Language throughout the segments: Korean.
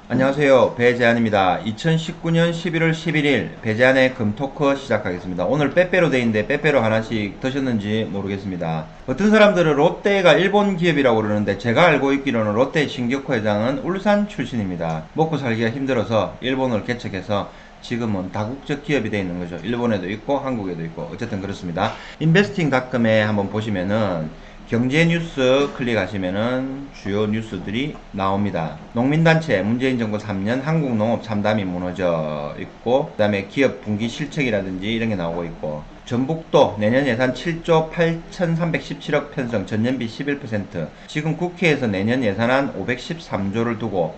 안녕하세요. 배재한입니다. 2019년 11월 11일 배재한의 금토크 시작하겠습니다. 오늘 빼빼로 데이인데 빼빼로 하나씩 드셨는지 모르겠습니다. 어떤 사람들은 롯데가 일본 기업이라고 그러는데 제가 알고 있기로는 롯데 신격호 회장은 울산 출신입니다. 먹고 살기가 힘들어서 일본을 개척해서 지금은 다국적 기업이 되어 있는 거죠. 일본에도 있고 한국에도 있고 어쨌든 그렇습니다. 인베스팅닷컴에 한번 보시면은 경제 뉴스 클릭하시면은 주요 뉴스들이 나옵니다. 농민단체 문재인 정부 3년 한국농업 참담이 무너져 있고, 그 다음에 기업 분기 실적이라든지 이런 게 나오고 있고, 전북도 내년 예산 7조 8,317억 편성, 전년비 11%. 지금 국회에서 내년 예산안 513조를 두고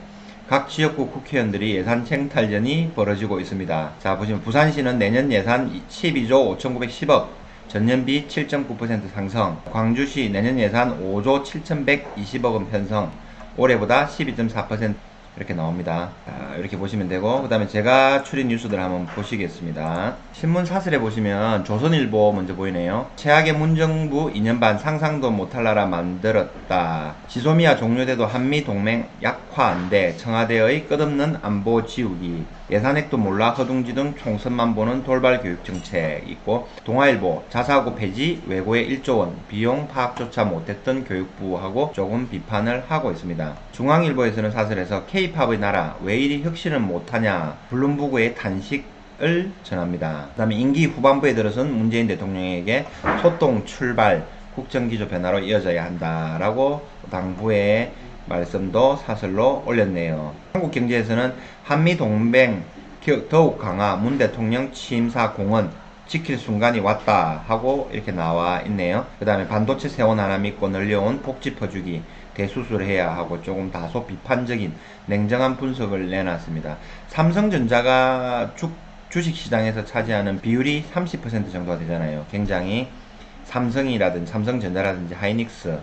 각 지역구 국회의원들이 예산 생탈전이 벌어지고 있습니다. 자, 보시면 부산시는 내년 예산 12조 5,910억, 전년비 7.9% 상승. 광주시 내년 예산 5조 7,120억원 편성. 올해보다 12.4% 이렇게 나옵니다. 자, 이렇게 보시면 되고, 그 다음에 제가 추린 뉴스들 한번 보시겠습니다. 신문 사설에 보시면 조선일보 먼저 보이네요. 최악의 문정부 2년 반 상상도 못할 나라 만들었다. 지소미아 종료돼도 한미동맹 약화 안돼. 청와대의 끝없는 안보 지우기. 예산액도 몰라 허둥지둥 총선만 보는 돌발 교육 정책 있고, 동아일보 자사고 폐지 외고에 1조원 비용 파악조차 못했던 교육부하고 조금 비판을 하고 있습니다. 중앙일보에서는 사설에서 K-팝의 나라 왜 이리 혁신을 못하냐, 블룸버그의 단식을 전합니다. 그 다음에 임기 후반부에 들어선 문재인 대통령에게 소통 출발 국정기조 변화로 이어져야 한다라고 당부의 말씀도 사설로 올렸네요. 한국경제에서는 한미동맹 더욱 강화, 문 대통령 취임사 공언 지킬 순간이 왔다 하고 이렇게 나와 있네요. 그 다음에 반도체 세원 하나 믿고 늘려온 복지 퍼주기 대수술해야 하고 조금 다소 비판적인 냉정한 분석을 내놨습니다. 삼성전자가 주식시장에서 차지하는 비율이 30% 정도가 되잖아요. 굉장히 삼성이라든지 삼성전자라든지 하이닉스,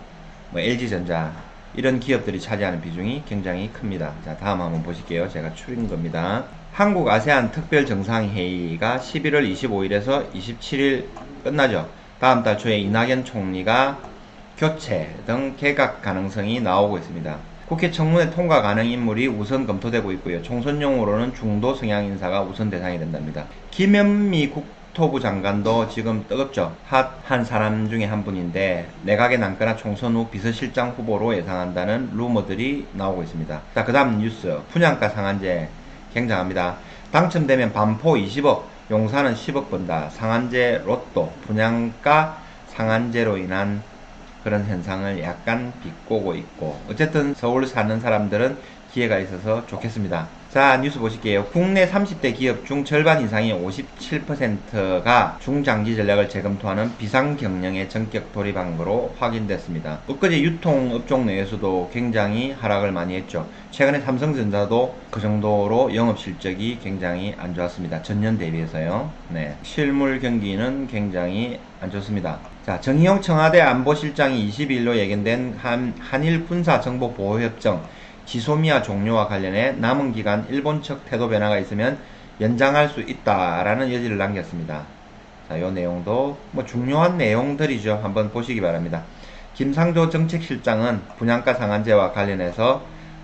LG전자 이런 기업들이 차지하는 비중이 굉장히 큽니다. 자, 다음 한번 보실게요. 제가 추린 겁니다. 한국 아세안 특별 정상회의가 11월 25일에서 27일 끝나죠. 다음 달 초에 이낙연 총리가 교체 등 개각 가능성이 나오고 있습니다. 국회 청문회 통과 가능 인물이 우선 검토되고 있고요. 총선용으로는 중도 성향 인사가 우선 대상이 된답니다. 김현미 국토부 장관도 지금 뜨겁죠. 핫한 사람 중에 한 분인데 내각에 남거나 총선 후 비서실장 후보로 예상한다는 루머들이 나오고 있습니다. 자, 그 다음 뉴스. 분양가 상한제 굉장합니다. 당첨되면 반포 20억, 용산은 10억 번다. 상한제 로또, 분양가 상한제로 인한 그런 현상을 약간 비꼬고 있고, 어쨌든 서울 사는 사람들은 기회가 있어서 좋겠습니다. 자, 뉴스 보실게요. 국내 30대 기업 중 절반 이상이 57%가 중장기 전략을 재검토하는 비상경영에 전격 돌입한 것으로 확인됐습니다. 엊그제 유통업종 내에서도 굉장히 하락을 많이 했죠. 최근에 삼성전자도 그 정도로 영업실적이 굉장히 안 좋았습니다. 전년 대비해서요. 네, 실물 경기는 굉장히 안 좋습니다. 자, 정의용 청와대 안보실장이 22일로 예견된 한일 군사정보보호협정 지소미아 종료와 관련해 남은 기간 일본 측 태도 변화가 있으면 연장할 수 있다라는 여지를 남겼습니다. 자, 요 내용도 중요한 내용들이죠. 한번 보시기 바랍니다. 김상조 정책실장은 분양가 상한제와 관련해서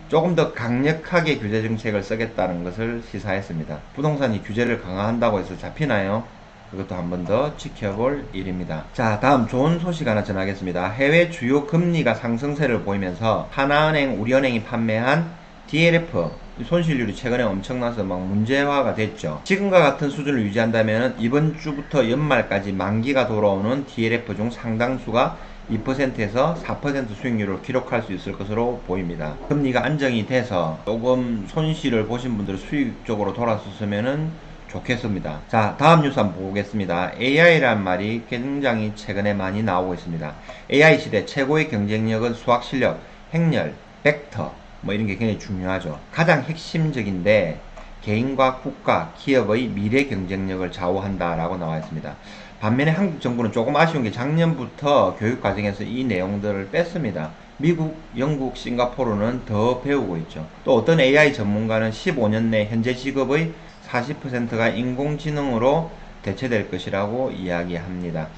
조금 더 강력하게 규제 정책을 쓰겠다는 것을 시사했습니다. 부동산이 규제를 강화한다고 해서 잡히나요? 그것도 한 번 더 지켜볼 일입니다. 자, 다음 좋은 소식 하나 전하겠습니다. 해외 주요 금리가 상승세를 보이면서 하나은행, 우리은행이 판매한 DLF 손실률이 최근에 엄청나서 막 문제화가 됐죠. 지금과 같은 수준을 유지한다면 이번 주부터 연말까지 만기가 돌아오는 DLF 중 상당수가 2%에서 4% 수익률을 기록할 수 있을 것으로 보입니다. 금리가 안정이 돼서 조금 손실을 보신 분들 수익 쪽으로 돌아섰으면은 좋겠습니다. 자, 다음 뉴스 한번 보겠습니다. AI란 말이 굉장히 최근에 많이 나오고 있습니다. AI 시대 최고의 경쟁력은 수학 실력, 행렬, 벡터 이런 게 굉장히 중요하죠. 가장 핵심적인데 개인과 국가, 기업의 미래 경쟁력을 좌우한다라고 나와 있습니다. 반면에 한국 정부는 조금 아쉬운 게 작년부터 교육 과정에서 이 내용들을 뺐습니다. 미국, 영국, 싱가포르는 더 배우고 있죠. 또 어떤 AI 전문가는 15년 내 현재 직업의 40%가 인공지능으로 대체될 것이라고 이야기합니다.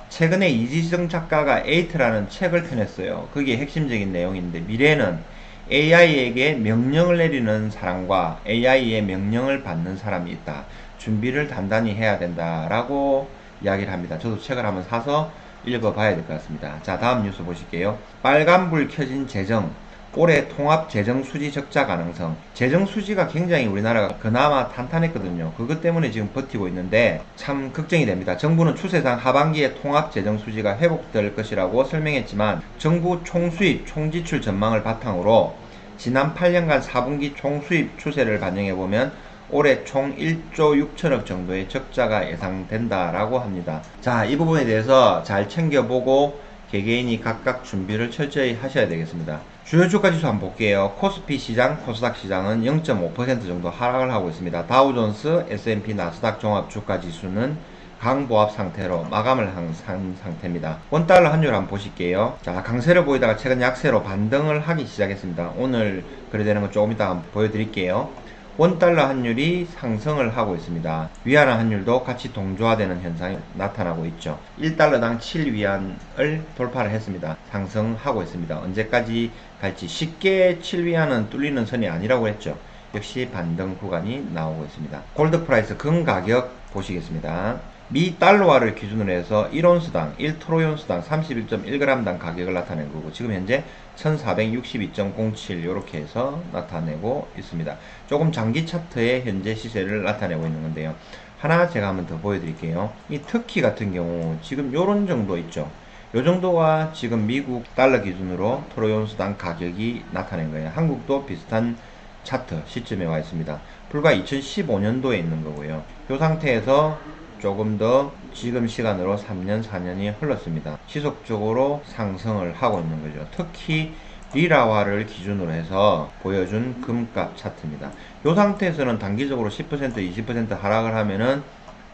최근에 이지성 작가가 에이트라는 책을 펴냈어요. 그게 핵심적인 내용인데, 미래는 AI에게 명령을 내리는 사람과 AI의 명령을 받는 사람이 있다. 준비를 단단히 해야 된다라고 이야기를 합니다. 저도 책을 한번 사서 읽어봐야 될 것 같습니다. 자, 다음 뉴스 보실게요. 빨간불 켜진 재정. 올해 통합 재정 수지 적자 가능성. 재정 수지가 굉장히 우리나라가 그나마 탄탄했거든요. 그것 때문에 지금 버티고 있는데 참 걱정이 됩니다. 정부는 추세상 하반기에 통합 재정 수지가 회복될 것이라고 설명했지만 정부 총수입, 총지출 전망을 바탕으로 지난 8년간 4분기 총수입 추세를 반영해보면 올해 총 1조 6천억 정도의 적자가 예상된다라고 합니다. 자, 이 부분에 대해서 잘 챙겨보고 개개인이 각각 준비를 철저히 하셔야 되겠습니다. 주요 주가 지수 한번 볼게요. 코스피 시장, 코스닥 시장은 0.5% 정도 하락을 하고 있습니다. 다우존스, S&P, 나스닥 종합 주가 지수는 강보합 상태로 마감을 한 상태입니다. 원달러 환율 한번 보실게요. 자, 강세를 보이다가 최근 약세로 반등을 하기 시작했습니다. 오늘 거래되는 거 조금 이따 한번 보여드릴게요. 원달러 환율이 상승을 하고 있습니다. 위안화 환율도 같이 동조화되는 현상이 나타나고 있죠. 1달러당 7위안을 돌파를 했습니다. 상승하고 있습니다. 언제까지 갈지 쉽게 7위안은 뚫리는 선이 아니라고 했죠. 역시 반등 구간이 나오고 있습니다. 골드 프라이스 금 가격 보시겠습니다. 미 달러화를 기준으로 해서 1온스당 1트로이온스당 31.1g당 가격을 나타낸 거고 지금 현재 1462.07 이렇게 해서 나타내고 있습니다. 조금 장기 차트의 현재 시세를 나타내고 있는 건데요. 하나 제가 한번 더 보여드릴게요. 이 터키 같은 경우 지금 요런 정도 있죠. 요 정도가 지금 미국 달러 기준으로 트로이온스당 가격이 나타낸 거예요. 한국도 비슷한 차트 시점에 와 있습니다. 불과 2015년도에 있는 거고요. 이 상태에서 조금 더 지금 시간으로 3년, 4년이 흘렀습니다. 지속적으로 상승을 하고 있는 거죠. 특히 리라화를 기준으로 해서 보여준 금값 차트입니다. 이 상태에서는 단기적으로 10%, 20% 하락을 하면은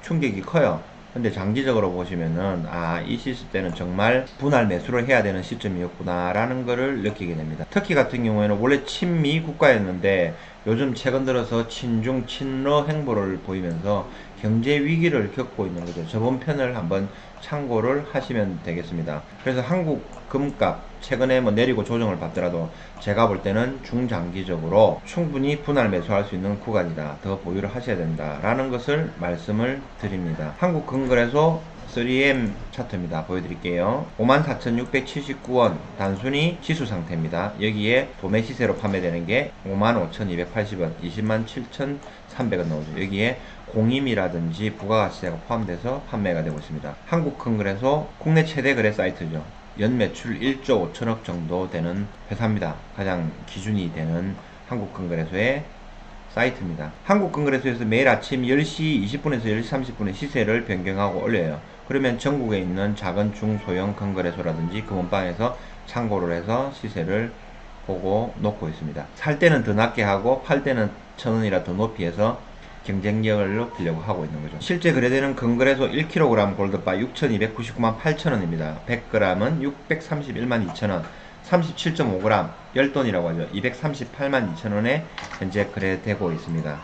충격이 커요. 근데 장기적으로 보시면은 이 시스 때는 정말 분할 매수를 해야 되는 시점이었구나 라는 거를 느끼게 됩니다. 터키 같은 경우에는 원래 친미 국가였는데 요즘 최근 들어서 친중 친러 행보를 보이면서 경제 위기를 겪고 있는 거죠. 저번 편을 한번 참고를 하시면 되겠습니다. 그래서 한국 금값 최근에 뭐 내리고 조정을 받더라도 제가 볼 때는 중장기적으로 충분히 분할 매수할 수 있는 구간이다. 더 보유를 하셔야 된다 라는 것을 말씀을 드립니다. 한국 금거래소 3M 차트입니다. 보여드릴게요. 54,679원 단순히 지수 상태입니다. 여기에 도매 시세로 판매되는 게 55,280원, 207,300원 나오죠. 여기에 공임이라든지 부가가치세가 포함돼서 판매가 되고 있습니다. 한국금거래소 국내 최대 거래 사이트죠. 연매출 1조 5천억 정도 되는 회사입니다. 가장 기준이 되는 한국금거래소의 사이트입니다. 한국금거래소에서 매일 아침 10시 20분에서 10시 30분에 시세를 변경하고 올려요. 그러면 전국에 있는 작은 중소형 금거래소라든지 금은방에서 참고를 해서 시세를 보고 놓고 있습니다. 살 때는 더 낮게 하고 팔 때는 1,000원이라 더 높이 해서 경쟁력을 높이려고 하고 있는 거죠. 실제 거래되는 금거래소 1kg 골드바 6,299만 8천원입니다. 100g은 631만 2천원, 37.5g 10돈이라고 하죠. 238만 2천원에 현재 거래되고 있습니다.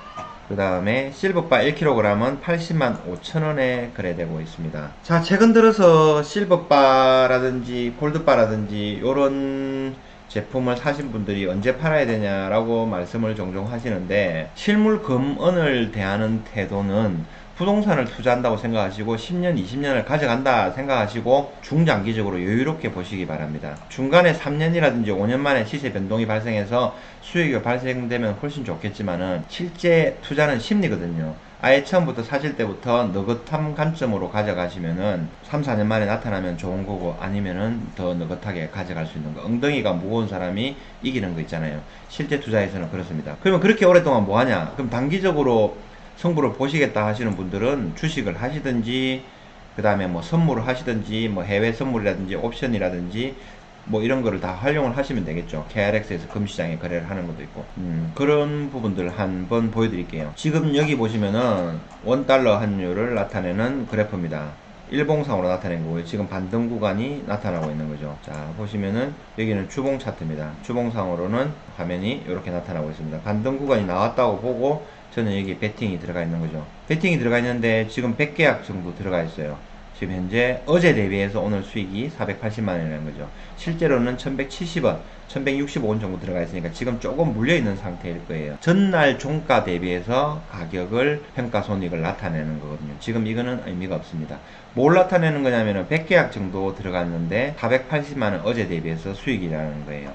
그 다음에 실버바 1kg은 80만 5천원에 거래되고 있습니다. 자, 최근 들어서 실버바라든지 골드바라든지 요런 제품을 사신 분들이 언제 팔아야 되냐라고 말씀을 종종 하시는데 실물 금은을 대하는 태도는 부동산을 투자한다고 생각하시고 10년, 20년을 가져간다 생각하시고 중장기적으로 여유롭게 보시기 바랍니다. 중간에 3년이라든지 5년 만에 시세 변동이 발생해서 수익이 발생되면 훨씬 좋겠지만은 실제 투자는 심리거든요. 아예 처음부터 사실 때부터 느긋한 관점으로 가져가시면은 3, 4년 만에 나타나면 좋은 거고 아니면은 더 느긋하게 가져갈 수 있는 거. 엉덩이가 무거운 사람이 이기는 거 있잖아요. 실제 투자에서는 그렇습니다. 그러면 그렇게 오랫동안 뭐 하냐? 그럼 단기적으로 성부를 보시겠다 하시는 분들은 주식을 하시든지 그 다음에 뭐 선물을 하시든지 뭐 해외 선물이라든지 옵션이라든지 뭐 이런 거를 다 활용을 하시면 되겠죠. KRX에서 금시장에 거래를 하는 것도 있고 그런 부분들 한번 보여드릴게요. 지금 여기 보시면은 원달러 환율을 나타내는 그래프입니다. 일봉상으로 나타낸 거고요. 지금 반등 구간이 나타나고 있는 거죠. 자, 보시면은 여기는 주봉 차트입니다. 주봉상으로는 화면이 이렇게 나타나고 있습니다. 반등 구간이 나왔다고 보고 저는 여기 베팅이 들어가 있는 거죠. 베팅이 들어가 있는데 지금 100계약 정도 들어가 있어요. 지금 현재 어제 대비해서 오늘 수익이 480만원이라는 거죠. 실제로는 1170원, 1165원 정도 들어가 있으니까 지금 조금 물려있는 상태일 거예요. 전날 종가 대비해서 가격을 평가손익을 나타내는 거거든요. 지금 이거는 의미가 없습니다. 뭘 나타내는 거냐면은 100계약 정도 들어갔는데 480만원 어제 대비해서 수익이라는 거예요.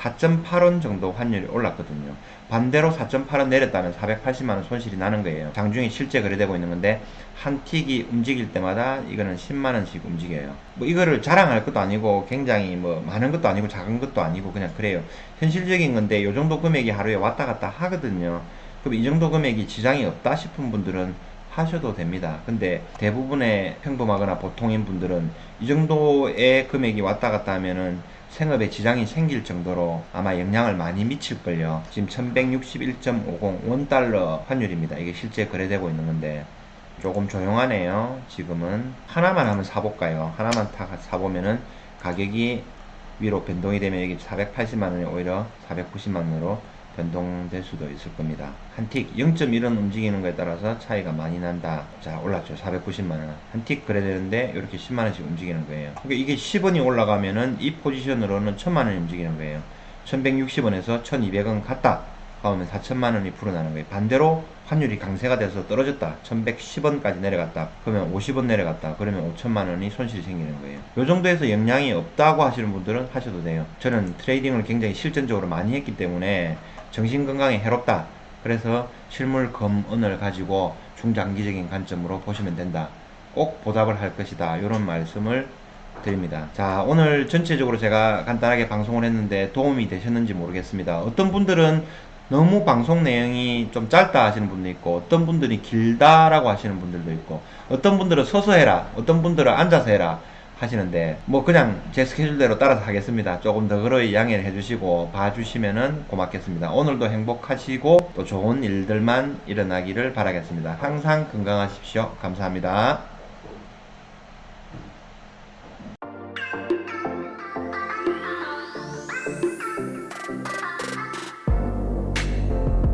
4.8원 정도 환율이 올랐거든요. 반대로 4.8원 내렸다면 480만원 손실이 나는 거예요. 장중에 실제 거래되고 있는 건데 한 틱이 움직일 때마다 이거는 10만원씩 움직여요. 뭐 이거를 자랑할 것도 아니고 굉장히 뭐 많은 것도 아니고 작은 것도 아니고 그냥 그래요. 현실적인 건데 요 정도 금액이 하루에 왔다 갔다 하거든요. 그럼 이 정도 금액이 지장이 없다 싶은 분들은 하셔도 됩니다. 근데 대부분의 평범하거나 보통인 분들은 이 정도의 금액이 왔다 갔다 하면은 생업에 지장이 생길 정도로 아마 영향을 많이 미칠걸요. 지금 1161.50 원달러 환율입니다. 이게 실제 거래되고 있는 건데 조금 조용하네요. 지금은 하나만 한번 사볼까요? 하나만 다 사보면은 가격이 위로 변동이 되면 여기 480만원이 오히려 490만원으로 변동될 수도 있을 겁니다. 한 틱 0.1원 움직이는 거에 따라서 차이가 많이 난다. 자, 올랐죠. 490만원. 한 틱 그래 되는데 이렇게 10만원씩 움직이는 거예요. 그러니까 이게 10원이 올라가면은 이 포지션으로는 1000만원이 움직이는 거예요. 1160원에서 1200원 갔다 하면 4000만원이 불어나는 거예요. 반대로 환율이 강세가 돼서 떨어졌다. 1110원까지 내려갔다. 그러면 50원 내려갔다. 그러면 5천만원이 손실이 생기는 거예요. 요 정도에서 영향이 없다고 하시는 분들은 하셔도 돼요. 저는 트레이딩을 굉장히 실전적으로 많이 했기 때문에 정신건강에 해롭다. 그래서 실물 금은을 가지고 중장기적인 관점으로 보시면 된다. 꼭 보답을 할 것이다. 이런 말씀을 드립니다. 자, 오늘 전체적으로 제가 간단하게 방송을 했는데 도움이 되셨는지 모르겠습니다. 어떤 분들은 너무 방송 내용이 좀 짧다 하시는 분도 있고, 어떤 분들이 길다라고 하시는 분들도 있고, 어떤 분들은 서서 해라, 어떤 분들은 앉아서 해라 하시는데, 뭐 그냥 제 스케줄대로 따라서 하겠습니다. 조금 더 그러이 양해를 해주시고 봐주시면은 고맙겠습니다. 오늘도 행복하시고 또 좋은 일들만 일어나기를 바라겠습니다. 항상 건강하십시오. 감사합니다.